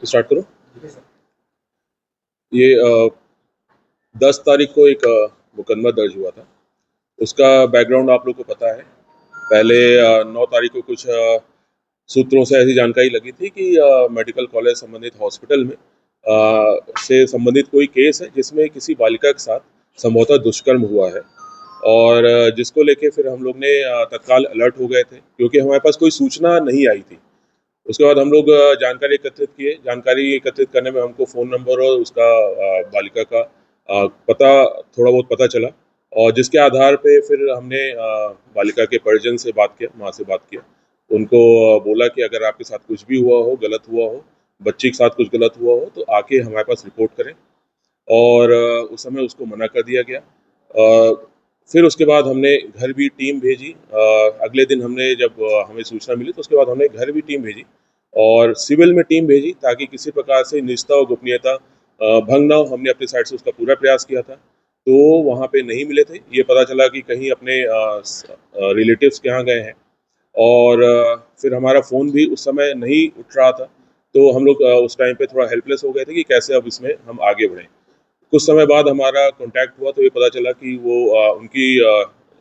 Start करो। ये 10 तारीख को एक मुकदमा दर्ज हुआ था। उसका बैकग्राउंड आप लोग को पता है। पहले 9 तारीख को कुछ सूत्रों से ऐसी जानकारी लगी थी कि मेडिकल कॉलेज संबंधित हॉस्पिटल में से संबंधित कोई केस है जिसमें किसी बालिका के साथ संभवतः दुष्कर्म हुआ है। और जिसको लेके फिर हम लोग ने तत्काल अलर्ट हो गए थे, क्योंकि हमारे पास कोई सूचना नहीं आई थी। उसके बाद हम लोग जानकारी एकत्रित किए। जानकारी एकत्रित करने में हमको फ़ोन नंबर और उसका बालिका का पता, थोड़ा बहुत पता चला, और जिसके आधार पे फिर हमने बालिका के परिजन से बात किया, माँ से बात किया। उनको बोला कि अगर आपके साथ कुछ भी हुआ हो, गलत हुआ हो, बच्ची के साथ कुछ गलत हुआ हो, तो आके हमारे पास रिपोर्ट करें। और उस समय उसको मना कर दिया गया। फिर उसके बाद हमने घर भी टीम भेजी। अगले दिन हमने जब हमें सूचना मिली तो उसके बाद हमने घर भी टीम भेजी और सिविल में टीम भेजी, ताकि किसी प्रकार से निजता और गोपनीयता भंग ना हो। हमने अपनी साइड से उसका पूरा प्रयास किया था, तो वहाँ पे नहीं मिले थे। ये पता चला कि कहीं अपने रिलेटिव्स के यहाँ गए हैं। और फिर हमारा फ़ोन भी उस समय नहीं उठ रहा था, तो हम लोग उस टाइम पे थोड़ा हेल्पलेस हो गए थे कि कैसे अब इसमें हम आगे बढ़ें। कुछ समय बाद हमारा कॉन्टैक्ट हुआ तो ये पता चला कि वो उनकी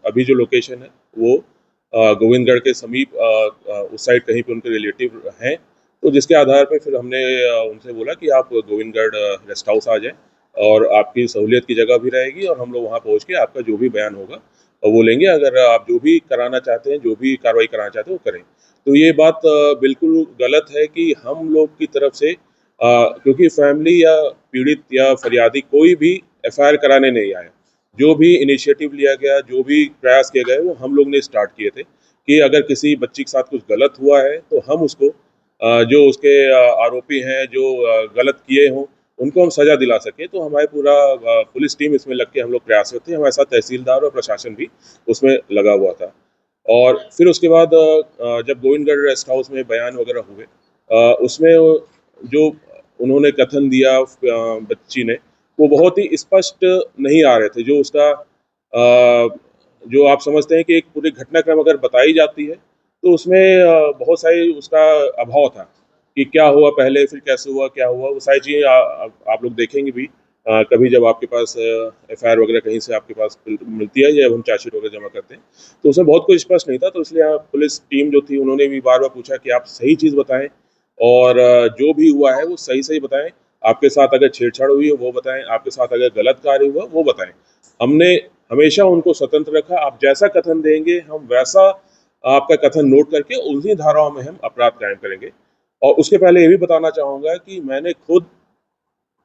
अभी जो लोकेशन है वो गोविंदगढ़ के समीप उस साइड कहीं पे उनके रिलेटिव हैं। तो जिसके आधार पे फिर हमने उनसे बोला कि आप गोविंदगढ़ रेस्ट हाउस आ जाएँ, और आपकी सहूलियत की जगह भी रहेगी, और हम लोग वहाँ पहुँच के आपका जो भी बयान होगा वो लेंगे। अगर आप जो भी कराना चाहते हैं, जो भी कार्रवाई कराना चाहते हैं, वो करें। तो ये बात बिल्कुल गलत है कि हम लोग की तरफ से क्योंकि फैमिली या पीड़ित या फरियादी कोई भी एफआईआर कराने नहीं आया। जो भी इनिशिएटिव लिया गया, जो भी प्रयास किए गए, वो हम लोग ने स्टार्ट किए थे कि अगर किसी बच्ची के साथ कुछ गलत हुआ है तो हम उसको जो उसके आरोपी हैं, जो गलत किए हों, उनको हम सज़ा दिला सकें। तो हमारी पूरा पुलिस टीम इसमें लग के हम लोग प्रयासरत थे। हमारे साथ तहसीलदार और प्रशासन भी उसमें लगा हुआ था। और फिर उसके बाद जब गोविंदगढ़ रेस्ट हाउस में बयान वगैरह हुए, उसमें जो उन्होंने कथन दिया बच्ची ने, वो बहुत ही स्पष्ट नहीं आ रहे थे। जो उसका जो आप समझते हैं कि एक पूरी घटनाक्रम अगर बताई जाती है, तो उसमें बहुत सारी उसका अभाव था कि क्या हुआ पहले, फिर कैसे हुआ, क्या हुआ, वो सारी चीज़ें आप लोग देखेंगे भी कभी जब आपके पास एफआईआर वगैरह कहीं से आपके पास मिलती है, या हम चार्जशीट वगैरह जमा करते हैं, तो उसमें बहुत कुछ स्पष्ट नहीं था। तो इसलिए पुलिस टीम जो थी, उन्होंने भी बार बार पूछा कि आप सही चीज़ बताएं, और जो भी हुआ है वो सही सही बताएं। आपके साथ अगर छेड़छाड़ हुई है वो बताएं, आपके साथ अगर गलत कार्य हुआ वो बताएं। हमने हमेशा उनको स्वतंत्र रखा। आप जैसा कथन देंगे, हम वैसा आपका कथन नोट करके उन्हीं धाराओं में हम अपराध कायम करेंगे। और उसके पहले ये भी बताना चाहूँगा कि मैंने खुद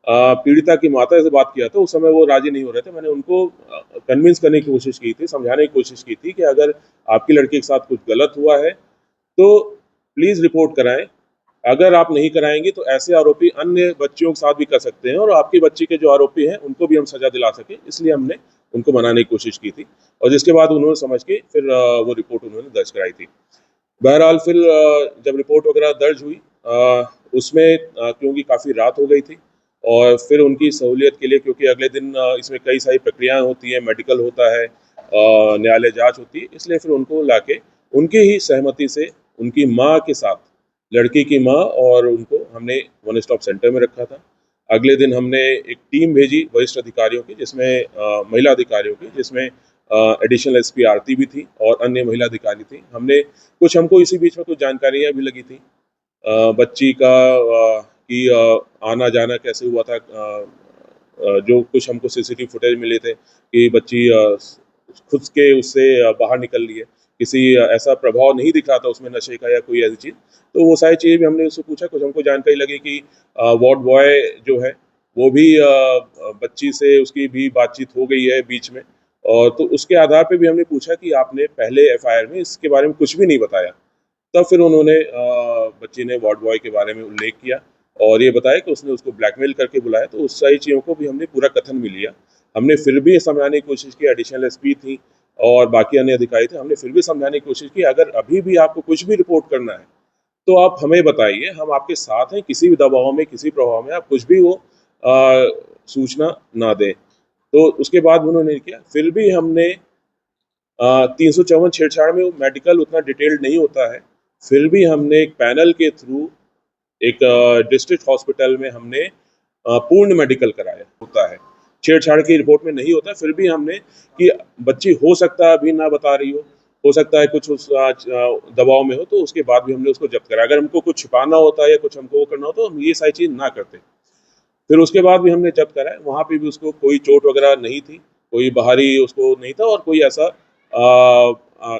पीड़िता की माता से बात किया था। उस समय वो राज़ी नहीं हो रहे थे। मैंने उनको कन्विंस करने की कोशिश की थी, समझाने की कोशिश की थी कि अगर आपकी लड़की के साथ कुछ गलत हुआ है, तो प्लीज़ रिपोर्ट कराएँ। अगर आप नहीं कराएँगे तो ऐसे आरोपी अन्य बच्चियों के साथ भी कर सकते हैं, और आपकी बच्ची के जो आरोपी हैं, उनको भी हम सज़ा दिला सकें। इसलिए हमने उनको मनाने की कोशिश की थी, और जिसके बाद उन्होंने समझ के फिर वो रिपोर्ट उन्होंने दर्ज कराई थी। बहरहाल फिर जब रिपोर्ट वगैरह दर्ज हुई, उसमें क्योंकि काफ़ी रात हो गई थी, और फिर उनकी सहूलियत के लिए, क्योंकि अगले दिन इसमें कई सारी प्रक्रियाएँ होती हैं, मेडिकल होता है, न्यायालय जाँच होती है, इसलिए फिर उनको लाके उनकी ही सहमति से उनकी माँ के साथ, लड़की की माँ और उनको हमने वन स्टॉप सेंटर में रखा था। अगले दिन हमने एक टीम भेजी वरिष्ठ अधिकारियों की, जिसमें महिला अधिकारियों की, जिसमें एडिशनल एसपी आरती भी थी और अन्य महिला अधिकारी थी। हमको इसी बीच में कुछ जानकारियाँ भी लगी थी बच्ची का कि आना-जाना कैसे हुआ था। जो कुछ हमको सीसीटीवी फुटेज मिले थे कि बच्ची खुद के उससे बाहर निकल रही है। किसी ऐसा प्रभाव नहीं दिख रहा था उसमें नशे का या कोई ऐसी चीज़। तो वो सारी चीज़ें भी हमने उससे पूछा। कुछ हमको जानकारी लगी कि वार्ड बॉय जो है, वो भी बच्ची से उसकी भी बातचीत हो गई है बीच में। और तो उसके आधार पे भी हमने पूछा कि आपने पहले एफआईआर में इसके बारे में कुछ भी नहीं बताया। तब फिर उन्होंने बच्ची ने वार्ड बॉय के बारे में उल्लेख किया और ये बताया कि उसने उसको ब्लैकमेल करके बुलाया। तो उस सारी चीज़ों को भी हमने पूरा कथन भी लिया। हमने फिर भी समझाने की कोशिश की, एडिशनल एसपी थी और बाकी अन्य अधिकारी थे, हमने फिर भी समझाने की कोशिश की, अगर अभी भी आपको कुछ भी रिपोर्ट करना है, तो आप हमें बताइए, हम आपके साथ हैं। किसी भी दबाव में, किसी प्रभाव में आप कुछ भी वो सूचना ना दें। तो उसके बाद भी उन्होंने नहीं किया। फिर भी हमने 354 छेड़छाड़ में मेडिकल उतना डिटेल्ड नहीं होता है। फिर भी हमने एक पैनल के थ्रू एक डिस्ट्रिक्ट हॉस्पिटल में हमने पूर्ण मेडिकल कराया होता है। छेड़छाड़ की रिपोर्ट में नहीं होता, फिर भी हमने कि बच्ची हो सकता है अभी ना बता रही हो सकता है कुछ उस दबाव में हो, तो उसके बाद भी हमने उसको जब्त करा। अगर हमको कुछ छिपाना होता है या कुछ हमको वो करना होता तो हम ये सारी चीज़ ना करते। फिर उसके बाद भी हमने जब्त कराया, वहाँ पे भी उसको कोई चोट वगैरह नहीं थी, कोई बाहरी उसको नहीं था और कोई ऐसा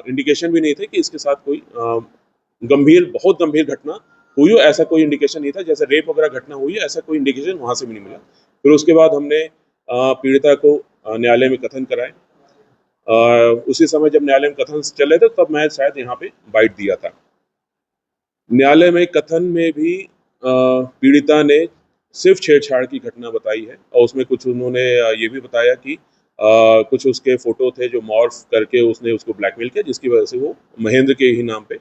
इंडिकेशन भी नहीं थे कि इसके साथ कोई बहुत गंभीर घटना हुई हो, ऐसा कोई इंडिकेशन नहीं था। जैसे रेप वगैरह घटना हुई है, ऐसा कोई इंडिकेशन वहाँ से भी नहीं मिला। फिर उसके बाद हमने पीड़िता को न्यायालय में कथन कराए। उसी समय जब न्यायालय में कथन चल रहे थे तब मैं शायद यहाँ पे बाइट दिया था। न्यायालय में कथन में भी पीड़िता ने सिर्फ छेड़छाड़ की घटना बताई है और उसमें कुछ उन्होंने ये भी बताया कि कुछ उसके फोटो थे जो मॉर्फ करके उसने उसको ब्लैकमेल किया, जिसकी वजह से वो महेंद्र के ही नाम पे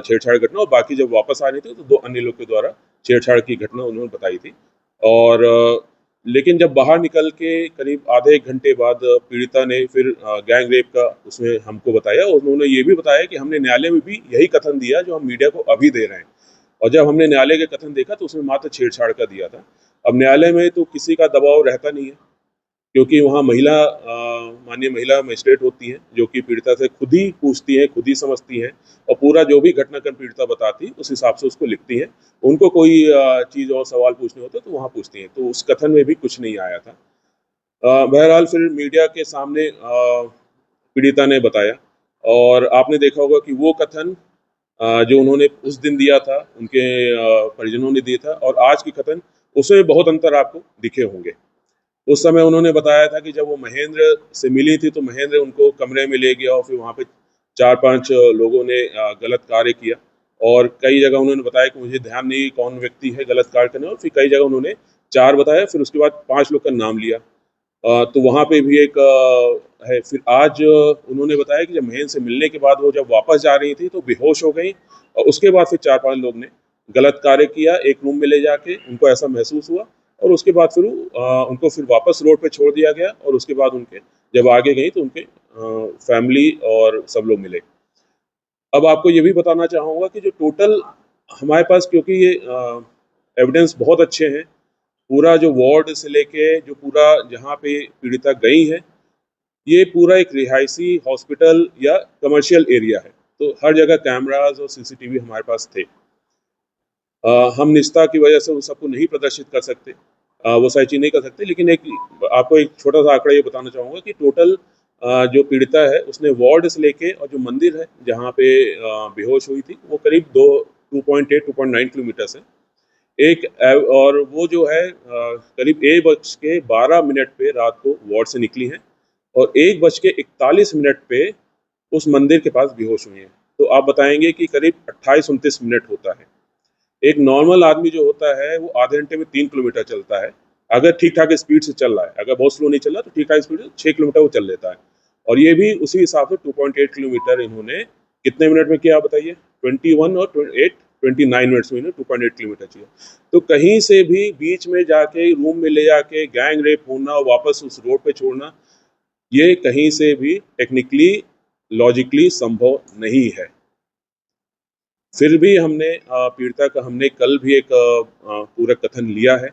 छेड़छाड़ घटना, और बाकी जब वापस आ रही थी तो 2 अन्य लोग के द्वारा छेड़छाड़ की घटना उन्होंने बताई थी। और लेकिन जब बाहर निकल के करीब आधे 1 घंटे बाद पीड़िता ने फिर गैंग रेप का उसमें हमको बताया और उन्होंने ये भी बताया कि हमने न्यायालय में भी यही कथन दिया जो हम मीडिया को अभी दे रहे हैं, और जब हमने न्यायालय के कथन देखा तो उसमें मात्र छेड़छाड़ का दिया था। अब न्यायालय में तो किसी का दबाव रहता नहीं है, क्योंकि वहाँ माननीय महिला मजिस्ट्रेट होती हैं जो कि पीड़िता से खुद ही पूछती हैं, खुद ही समझती हैं और पूरा जो भी घटनाक्रम पीड़िता बताती है उस हिसाब से उसको लिखती हैं। उनको कोई चीज़ और सवाल पूछने होते तो वहाँ पूछती हैं, तो उस कथन में भी कुछ नहीं आया था। बहरहाल फिर मीडिया के सामने पीड़िता ने बताया और आपने देखा होगा कि वो कथन जो उन्होंने उस दिन दिया था, उनके परिजनों ने दिया था और आज की कथन, उसमें बहुत अंतर आपको दिखे होंगे। उस समय उन्होंने बताया था कि जब वो महेंद्र से मिली थी तो महेंद्र उनको कमरे में ले गया और फिर वहाँ पे 4-5 लोगों ने गलत कार्य किया और कई जगह उन्होंने बताया कि मुझे ध्यान नहीं कौन व्यक्ति है गलत कार्य करने, और फिर कई जगह उन्होंने 4 बताया, फिर उसके बाद 5 लोग का नाम लिया। तो वहाँ पे भी एक है। फिर आज उन्होंने बताया कि जब महेंद्र से मिलने के बाद वो जब वापस जा रही थी तो बेहोश हो गई और उसके बाद फिर 4-5 लोग ने गलत कार्य किया, एक रूम में ले जाके उनको ऐसा महसूस हुआ और उसके बाद फिर उनको फिर वापस रोड पे छोड़ दिया गया और उसके बाद उनके जब आगे गई तो उनके फैमिली और सब लोग मिले। अब आपको ये भी बताना चाहूँगा कि जो टोटल हमारे पास, क्योंकि ये एविडेंस बहुत अच्छे हैं, पूरा जो वार्ड से लेके जो पूरा जहाँ पे पीड़िता गई है, ये पूरा एक रिहायशी हॉस्पिटल या कमर्शियल एरिया है, तो हर जगह कैमरास और सीसीटीवी हमारे पास थे। हम निजता की वजह से उन सबको नहीं प्रदर्शित कर सकते, वो सारी चीज़ नहीं कर सकते, लेकिन आपको एक छोटा सा आंकड़ा ये बताना चाहूँगा कि टोटल जो पीड़िता है उसने वार्ड से लेके और जो मंदिर है जहाँ पे बेहोश हुई थी वो करीब 2.8-2.9 किलोमीटर है। और वो जो है करीब 1:12 पे रात को वार्ड से निकली हैं और 1:41 पे उस मंदिर के पास बेहोश हुई हैं। तो आप बताएंगे कि करीब 28-29 मिनट होता है। एक नॉर्मल आदमी जो होता है वो आधे घंटे में 3 किलोमीटर चलता है, अगर ठीक ठाक स्पीड से चल रहा है। अगर बहुत स्लो नहीं चल रहा तो ठीक ठाक स्पीड से 6 किलोमीटर वो चल लेता है, और ये भी उसी हिसाब से 2.8 किलोमीटर इन्होंने कितने मिनट में किया बताइए? 21 और 29 मिनट्स में इन्हें 2.8 किलोमीटर चाहिए। तो कहीं से भी बीच में जाके रूम में ले जाके गैंग रेप होना और वापस उस रोड पे छोड़ना, ये कहीं से भी टेक्निकली लॉजिकली संभव नहीं है। फिर भी हमने पीड़िता का हमने कल भी एक पूरा कथन लिया है।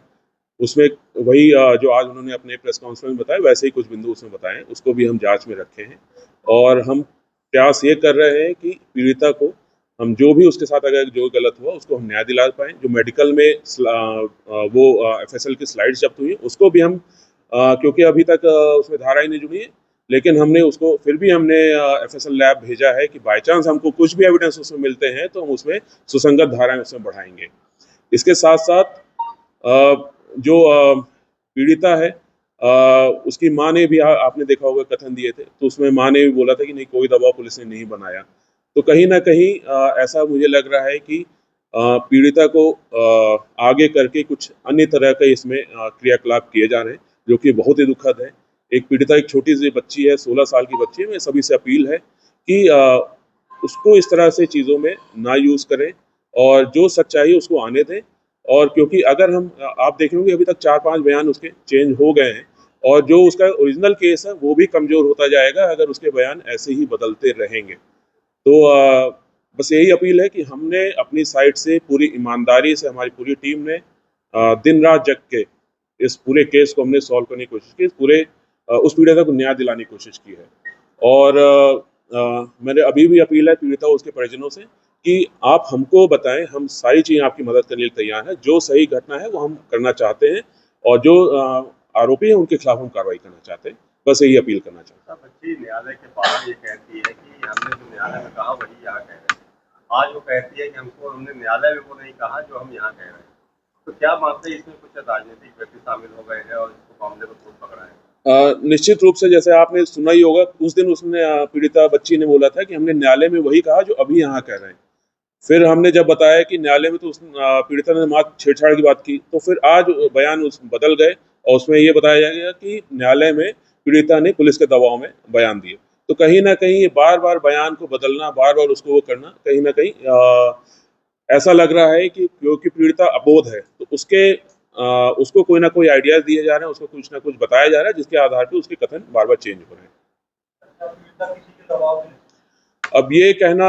उसमें वही जो आज उन्होंने अपने प्रेस कॉन्फ्रेंस में बताया वैसे ही कुछ बिंदु उसमें बताए हैं, उसको भी हम जांच में रखे हैं और हम प्रयास ये कर रहे हैं कि पीड़िता को हम जो भी उसके साथ अगर जो गलत हुआ उसको हम न्याय दिला पाएँ। जो मेडिकल में वो एफएसएल की स्लाइड्स जब्त हुई हैं उसको भी हम क्योंकि अभी तक उसमें धारा ही नहीं जुड़ी है, लेकिन हमने उसको फिर भी हमने एफएसएल लैब भेजा है कि बाय चांस हमको कुछ भी एविडेंस उसमें मिलते हैं तो हम उसमें सुसंगत धाराएं उसमें बढ़ाएंगे। इसके साथ साथ जो पीड़िता है उसकी माँ ने भी आपने देखा होगा कथन दिए थे, तो उसमें माँ ने भी बोला था कि नहीं कोई दबाव पुलिस ने नहीं बनाया। तो कहीं ना कहीं ऐसा मुझे लग रहा है कि पीड़िता को आगे करके कुछ अन्य तरह के इसमें क्रियाकलाप किए जा रहे हैं, जो कि बहुत ही दुखद है। एक पीड़िता एक छोटी सी बच्ची है, 16 साल की बच्ची है। मैं सभी से अपील है कि उसको इस तरह से चीज़ों में ना यूज़ करें और जो सच्चाई है उसको आने दें। और क्योंकि अगर हम आप देखेंगे अभी तक 4-5 बयान उसके चेंज हो गए हैं और जो उसका ओरिजिनल केस है वो भी कमज़ोर होता जाएगा अगर उसके बयान ऐसे ही बदलते रहेंगे। तो बस यही अपील है कि हमने अपनी साइड से पूरी ईमानदारी से, हमारी पूरी टीम ने दिन रात जग के इस पूरे केस को हमने सॉल्व करने की कोशिश की, पूरे उस पीड़िता को न्याय दिलाने की कोशिश की है। और मैंने अभी भी अपील है पीड़िता और उसके परिजनों से कि आप हमको बताएं, हम सारी चीज़ें आपकी मदद करने के लिए तैयार हैं। जो सही घटना है वो हम करना चाहते हैं, और जो आरोपी हैं उनके खिलाफ हम कार्रवाई करना चाहते हैं। बस यही अपील करना चाहते हैं। बच्ची न्यायालय के बाहर ये कहती है कि हमने जो न्यायालय में कहा वही यहाँ कह रहे हैं। आज वो कहती है कि हमने न्यायालय में वो नहीं कहा जो हम यहाँ कह रहे हैं। तो क्या मानते हैं इसमें कुछ राजनीतिक व्यक्ति शामिल हो गए हैं और इसको मामले को खूब पकड़ा है? निश्चित रूप से, जैसे आपने सुना ही होगा, उस दिन उसने पीड़िता बच्ची ने बोला था कि हमने न्यायालय में वही कहा जो अभी यहाँ कह रहे हैं। फिर हमने जब बताया कि न्यायालय में तो पीड़िता ने मात्र छेड़छाड़ की बात की, तो फिर आज बयान बदल गए और उसमें ये बताया गया कि न्यायालय में पीड़िता ने पुलिस के दबाव में बयान दिए। तो कहीं ना कहीं ये बार बार बयान को बदलना, बार बार उसको वो करना, कहीं ना कहीं ऐसा लग रहा है कि क्योंकि पीड़िता अबोध है, तो उसको कोई ना कोई आइडियाज दिए जा रहे हैं, उसको कुछ ना कुछ बताया जा रहा है, जिसके आधार पर उसके कथन बार बार चेंज हो रहे हैं। अब ये कहना